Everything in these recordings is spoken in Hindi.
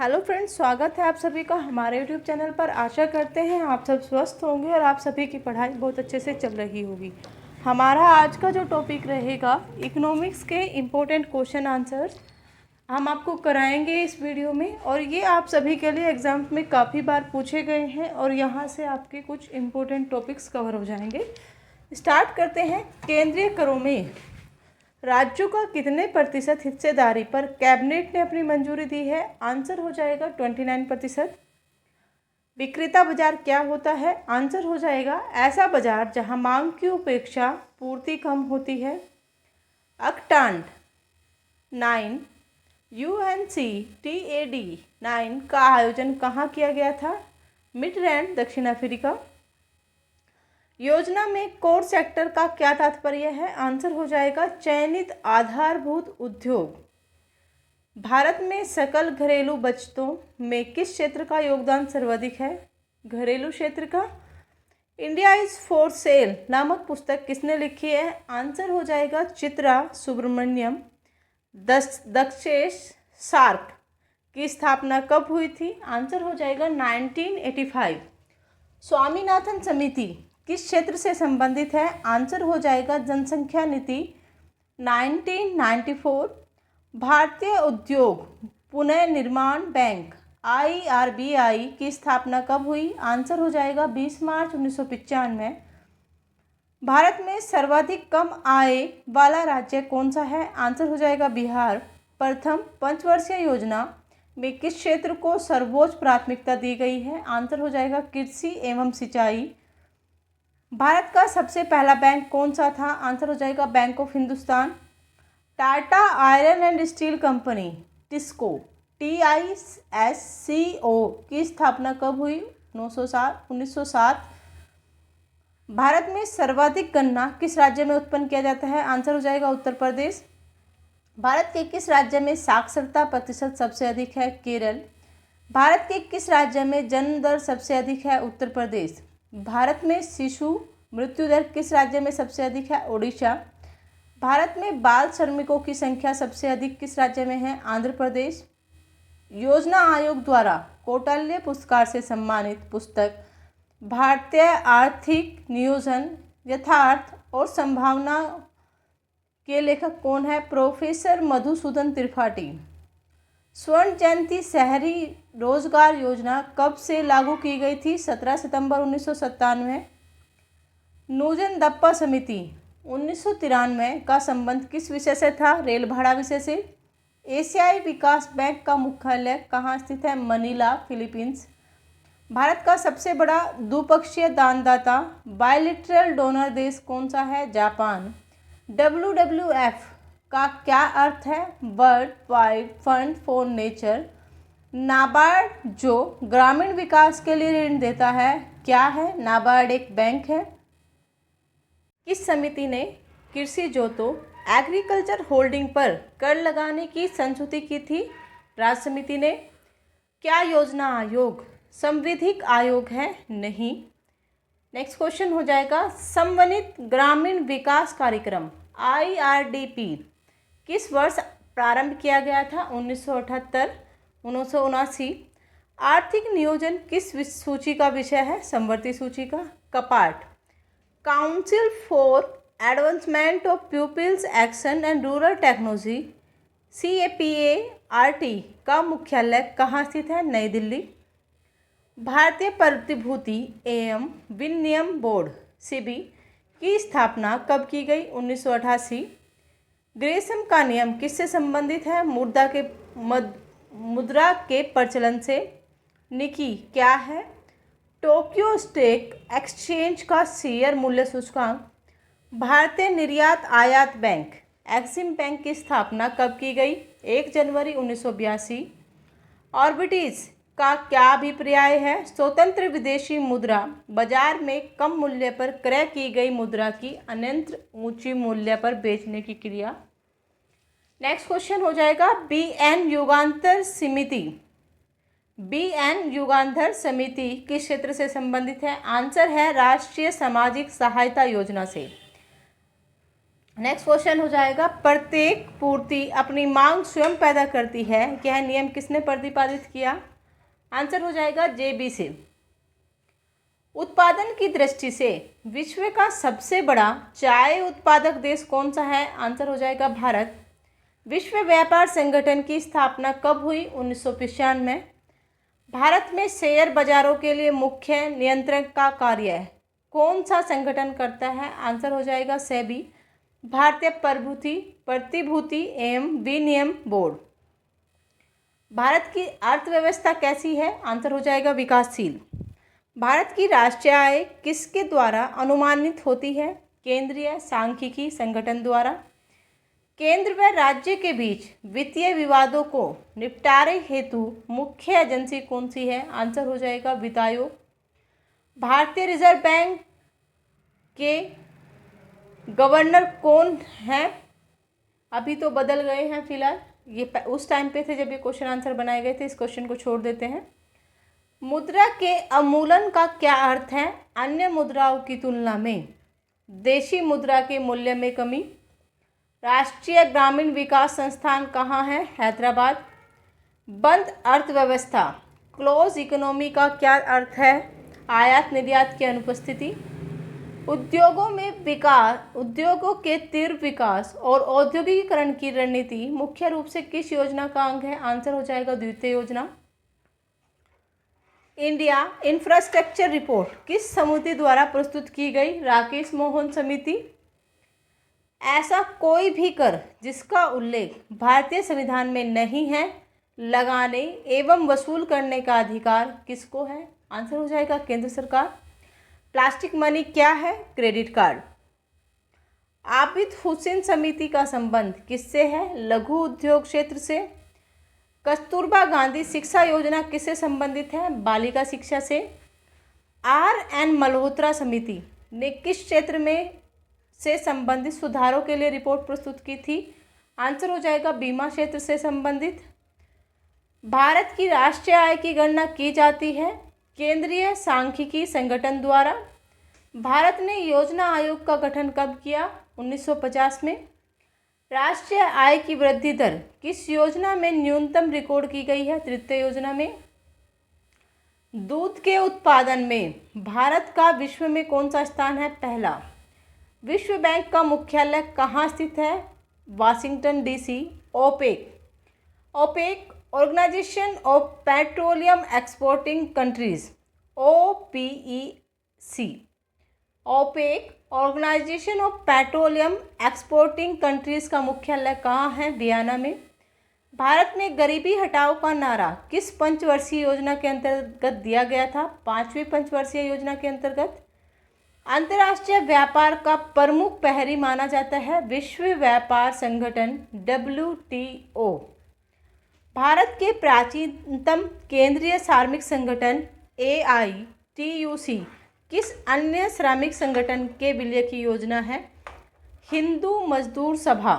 हेलो फ्रेंड्स, स्वागत है आप सभी का हमारे यूट्यूब चैनल पर। आशा करते हैं आप सब स्वस्थ होंगे और आप सभी की पढ़ाई बहुत अच्छे से चल रही होगी। हमारा आज का जो टॉपिक रहेगा इकोनॉमिक्स के इम्पोर्टेंट क्वेश्चन आंसर्स हम आपको कराएंगे इस वीडियो में, और ये आप सभी के लिए एग्जाम में काफ़ी बार पूछे गए हैं और यहाँ से आपके कुछ इम्पोर्टेंट टॉपिक्स कवर हो जाएंगे। स्टार्ट करते हैं। केंद्रीय करों में राज्यों का कितने प्रतिशत हिस्सेदारी पर कैबिनेट ने अपनी मंजूरी दी है? आंसर हो जाएगा 29%। विक्रेता बाजार क्या होता है? आंसर हो जाएगा ऐसा बाजार जहां मांग की उपेक्षा पूर्ति कम होती है। अक्टांड 9 UNCTAD 9 का आयोजन कहाँ किया गया था? मिडलैंड, दक्षिण अफ्रीका। योजना में कोर सेक्टर का क्या तात्पर्य है? आंसर हो जाएगा चयनित आधारभूत उद्योग। भारत में सकल घरेलू बचतों में किस क्षेत्र का योगदान सर्वाधिक है? घरेलू क्षेत्र का। इंडिया इज फॉर सेल नामक पुस्तक किसने लिखी है? आंसर हो जाएगा चित्रा सुब्रमण्यम। दक्षेश सार्क की स्थापना कब हुई थी? आंसर हो जाएगा 1985। स्वामीनाथन समिति किस क्षेत्र से संबंधित है? आंसर हो जाएगा जनसंख्या नीति 1994। भारतीय उद्योग पुनर्निर्माण बैंक IRBI की स्थापना कब हुई? आंसर हो जाएगा 20 मार्च 1995। भारत में सर्वाधिक कम आय वाला राज्य कौन सा है? आंसर हो जाएगा बिहार। प्रथम पंचवर्षीय योजना में किस क्षेत्र को सर्वोच्च प्राथमिकता दी गई है? आंसर हो जाएगा कृषि एवं सिंचाई। भारत का सबसे पहला बैंक कौन सा था? आंसर हो जाएगा bank of Hindustan. Tata iron and steel company TISCO TISCO की स्थापना कब हुई? 1907। भारत में सर्वाधिक गन्ना किस राज्य में उत्पन्न किया जाता है? आंसर हो जाएगा उत्तर प्रदेश। भारत के किस राज्य में साक्षरता प्रतिशत सबसे अधिक है? केरल। भारत के किस राज्य में जन्म दर सबसे अधिक है? उत्तर प्रदेश। भारत में शिशु मृत्यु दर किस राज्य में सबसे अधिक है? ओडिशा। भारत में बाल श्रमिकों की संख्या सबसे अधिक किस राज्य में है? आंध्र प्रदेश। योजना आयोग द्वारा कौटिल्य पुरस्कार से सम्मानित पुस्तक भारतीय आर्थिक नियोजन यथार्थ और संभावना के लेखक कौन है? प्रोफेसर मधुसूदन त्रिपाठी। स्वर्ण जयंती शहरी रोजगार योजना कब से लागू की गई थी? 17 सितंबर 1997। नूजन दप्पा समिति 1993 का संबंध किस विषय से था? रेल भाड़ा विषय से। एशियाई विकास बैंक का मुख्यालय कहाँ स्थित है? Manila, Philippines. भारत का सबसे बड़ा द्विपक्षीय दानदाता बायलैटरल डोनर देश कौन सा है? जापान। WWF का क्या अर्थ है? World wide fund for nature. NABARD जो ग्रामीण विकास के लिए ऋण देता है क्या है? नाबार्ड एक बैंक है। किस समिति ने कृषि जोतों एग्रीकल्चर होल्डिंग पर कर लगाने की संस्तुति की थी? राज्य समिति ने। क्या योजना आयोग संवैधानिक आयोग है? नहीं। नेक्स्ट क्वेश्चन हो जाएगा समन्वित ग्रामीण विकास कार्यक्रम IRDP किस वर्ष प्रारंभ किया गया था? 1978, 1979। आर्थिक नियोजन किस सूची का विषय है? समवर्ती सूची का। CAPART council for advancement of people's action and rural technology CAPART का मुख्यालय कहाँ स्थित है? नई दिल्ली। भारतीय प्रतिभूति एवं विनिमय बोर्ड SEBI की स्थापना कब की गई? 1988। ग्रेसम का नियम किससे संबंधित है? मुद्रा के प्रचलन से। निकी क्या है? टोक्यो स्टॉक एक्सचेंज का शेयर मूल्य सूचकांक। भारतीय निर्यात आयात बैंक एक्सिम बैंक की स्थापना कब की गई? 1 जनवरी 1982। ऑर्बिटिज का क्या अभिप्राय है? स्वतंत्र विदेशी मुद्रा बाजार में कम मूल्य पर क्रय की गई मुद्रा की अन्यत्र ऊंची मूल्य पर बेचने की क्रिया। नेक्स्ट क्वेश्चन हो जाएगा BN युगांतर समिति किस क्षेत्र से संबंधित है? आंसर है राष्ट्रीय सामाजिक सहायता योजना से। नेक्स्ट क्वेश्चन हो जाएगा, प्रत्येक पूर्ति अपनी मांग स्वयं पैदा करती है, यह नियम किसने प्रतिपादित किया? आंसर हो जाएगा JB से। उत्पादन की दृष्टि से विश्व का सबसे बड़ा चाय उत्पादक देश कौन सा है? आंसर हो जाएगा भारत। विश्व व्यापार संगठन की स्थापना कब हुई? 1995 में। भारत में शेयर बाजारों के लिए मुख्य नियंत्रण का कार्य कौन सा संगठन करता है? आंसर हो जाएगा सेबी, भारतीय प्रतिभूति एवं विनियम बोर्ड। भारत की अर्थव्यवस्था कैसी है? आंसर हो जाएगा विकासशील। भारत की राष्ट्रीय आय किसके द्वारा अनुमानित होती है? केंद्रीय सांख्यिकी संगठन द्वारा। केंद्र व राज्य के बीच वित्तीय विवादों को निपटारे हेतु मुख्य एजेंसी कौन सी है? आंसर हो जाएगा वित्त आयोग। भारतीय रिजर्व बैंक के गवर्नर कौन हैं? अभी तो बदल गए हैं फिलहाल, ये उस टाइम पे थे जब ये क्वेश्चन आंसर बनाए गए थे। इस क्वेश्चन को छोड़ देते हैं। मुद्रा के अवमूल्यन का क्या अर्थ है? अन्य मुद्राओं की तुलना में देशी मुद्रा के मूल्य में कमी। राष्ट्रीय ग्रामीण विकास संस्थान कहाँ है? हैदराबाद। बंद अर्थव्यवस्था क्लोज इकोनॉमी का क्या अर्थ है? आयात निर्यात की अनुपस्थिति। उद्योगों के तीव्र विकास और औद्योगिकीकरण की रणनीति मुख्य रूप से किस योजना का अंग है? आंसर हो जाएगा द्वितीय योजना। इंडिया इंफ्रास्ट्रक्चर रिपोर्ट किस समिति द्वारा प्रस्तुत की गई? राकेश मोहन समिति। ऐसा कोई भी कर जिसका उल्लेख भारतीय संविधान में नहीं है, लगाने एवं वसूल करने का अधिकार किसको है? आंसर हो जाएगा केंद्र सरकार। प्लास्टिक मनी क्या है? Credit card. आबिद हुसैन समिति का संबंध किससे है? लघु उद्योग क्षेत्र से। कस्तूरबा गांधी शिक्षा योजना किससे संबंधित है? बालिका शिक्षा से। RN मल्होत्रा समिति ने किस क्षेत्र में से संबंधित सुधारों के लिए रिपोर्ट प्रस्तुत की थी? आंसर हो जाएगा बीमा क्षेत्र से संबंधित। भारत की राष्ट्रीय आय की गणना की जाती है केंद्रीय सांख्यिकी संगठन द्वारा। भारत ने योजना आयोग का गठन कब किया? 1950 में। राष्ट्रीय आय की वृद्धि दर किस योजना में न्यूनतम रिकॉर्ड की गई है? तृतीय योजना में। दूध के उत्पादन में भारत का विश्व में कौन सा स्थान है? पहला। विश्व बैंक का मुख्यालय कहाँ स्थित है? Washington DC। OPEC organisation of petroleum exporting countries, OPEC। OPEC organisation of petroleum exporting countries का मुख्यालय कहाँ है? वियना में। भारत में गरीबी हटाओ का नारा किस पंचवर्षीय योजना के अंतर्गत दिया गया था? 5वीं पंचवर्षीय योजना के अंतर्गत। अंतर्राष्ट्रीय व्यापार का प्रमुख प्रहरी माना जाता है विश्व व्यापार संगठन WTO। भारत के प्राचीनतम केंद्रीय श्रमिक संगठन AITUC किस अन्य श्रमिक संगठन के विलय की योजना है? हिंदू मजदूर सभा।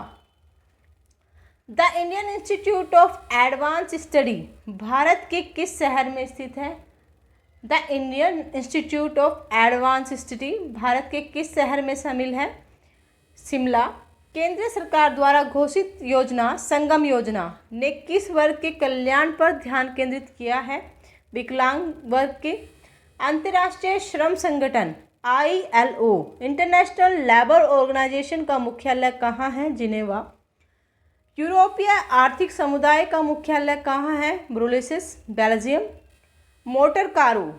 The Indian institute of advance study Bharat के किस शहर में स्थित है? The Indian institute of advance study Bharat के किस शहर में शामिल है? शिमला। केंद्र सरकार द्वारा घोषित योजना संगम योजना ने किस वर्ग के कल्याण पर ध्यान केंद्रित किया है? विकलांग वर्ग के। अंतर्राष्ट्रीय श्रम संगठन ILO इंटरनेशनल लेबर ऑर्गेनाइजेशन का मुख्यालय कहाँ है? जिनेवा। यूरोपीय आर्थिक समुदाय का मुख्यालय कहाँ है? Brussels, Belgium. मोटर कारों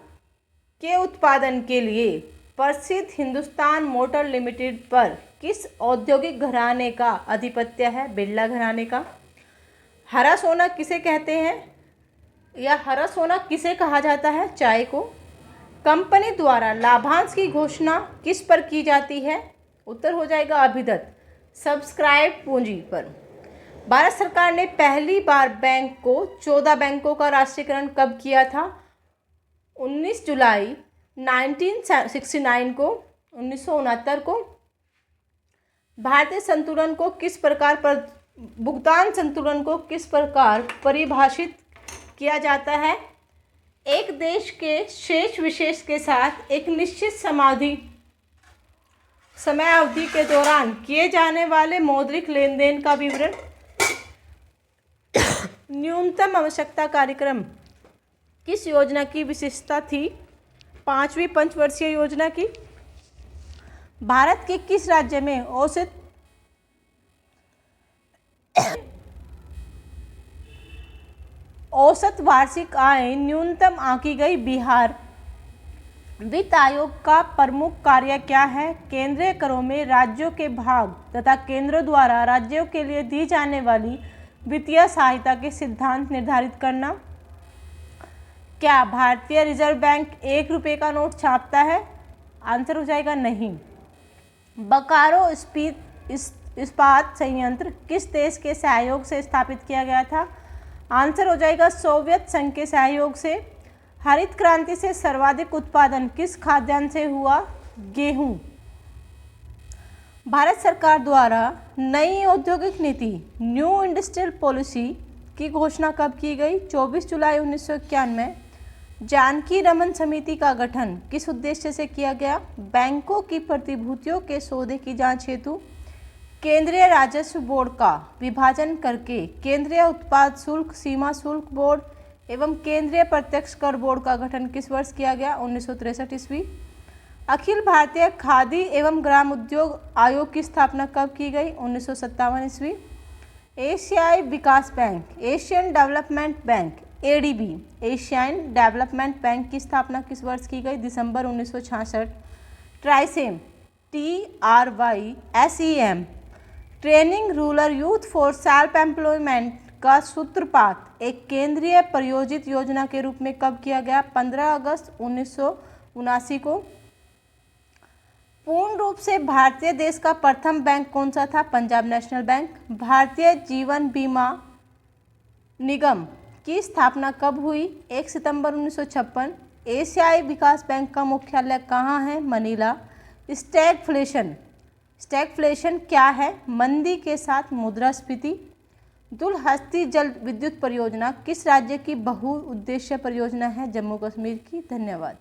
के उत्पादन के लिए प्रसिद्ध हिंदुस्तान मोटर लिमिटेड पर किस औद्योगिक घराने का आधिपत्य है? बिरला घराने का। हरा सोना किसे कहते हैं या हरा सोना किसे कहा जाता है? चाय को। कंपनी द्वारा लाभांश की घोषणा किस पर की जाती है? उत्तर हो जाएगा अभिदत्त सब्सक्राइब पूंजी पर। भारत सरकार ने पहली बार बैंक को 14 बैंकों का राष्ट्रीयकरण कब किया था? 19 जुलाई 1969 को 1969 को। भारतीय संतुलन को किस प्रकार पर भुगतान संतुलन को किस प्रकार परिभाषित किया जाता है? एक देश के शेष विशेष के साथ एक निश्चित समाधि समय अवधि के दौरान किए जाने वाले मौद्रिक लेन देन का विवरण। न्यूनतम आवश्यकता कार्यक्रम किस योजना की विशेषता थी? 5वीं पंचवर्षीय योजना की। भारत के किस राज्य में औसत वार्षिक आय न्यूनतम आंकी गई? बिहार। वित्त आयोग का प्रमुख कार्य क्या है? केंद्रीय करों में राज्यों के भाग तथा केंद्र द्वारा राज्यों के लिए दी जाने वाली वित्तीय सहायता के सिद्धांत निर्धारित करना। क्या भारतीय रिजर्व बैंक 1 रुपये का नोट छापता है? आंसर हो जाएगा नहीं। बोकारो इस्पात संयंत्र किस देश के सहयोग से स्थापित किया गया था? आंसर हो जाएगा सोवियत संघ के सहयोग से। हरित क्रांति से सर्वाधिक उत्पादन किस खाद्यान्न से हुआ? गेहूं। भारत सरकार द्वारा नई औद्योगिक नीति न्यू इंडस्ट्रियल पॉलिसी की घोषणा कब की गई? 24 जुलाई 1991। जानकी रमन समिति का गठन किस उद्देश्य से किया गया? बैंकों की प्रतिभूतियों के सौदे की जांच हेतु। केंद्रीय राजस्व बोर्ड का विभाजन करके केंद्रीय उत्पाद शुल्क सीमा शुल्क बोर्ड एवं केंद्रीय प्रत्यक्ष कर बोर्ड का गठन किस वर्ष किया गया? 1963 ईस्वी। अखिल भारतीय खादी एवं ग्राम उद्योग आयोग की स्थापना कब की गई? 1957 ईस्वी। एशियाई विकास bank Asian development bank ADB Asian development bank की स्थापना किस वर्ष की गई? दिसंबर 1966। TRYSEM TRYSEM training rural youth for self employment का सूत्रपात एक केंद्रीय प्रायोजित योजना के रूप में कब किया गया? 15 अगस्त 1979 को। पूर्ण रूप से भारतीय देश का प्रथम बैंक कौन सा था? Punjab national bank. भारतीय जीवन बीमा निगम की स्थापना कब हुई? 1 सितंबर 1956। एशियाई विकास बैंक का मुख्यालय कहाँ है? मनीला। स्टैगफ्लेशन क्या है? मंदी के साथ मुद्रास्फीति। दुलहस्ती जल विद्युत परियोजना किस राज्य की बहुउद्देश्य परियोजना है? जम्मू कश्मीर की। धन्यवाद।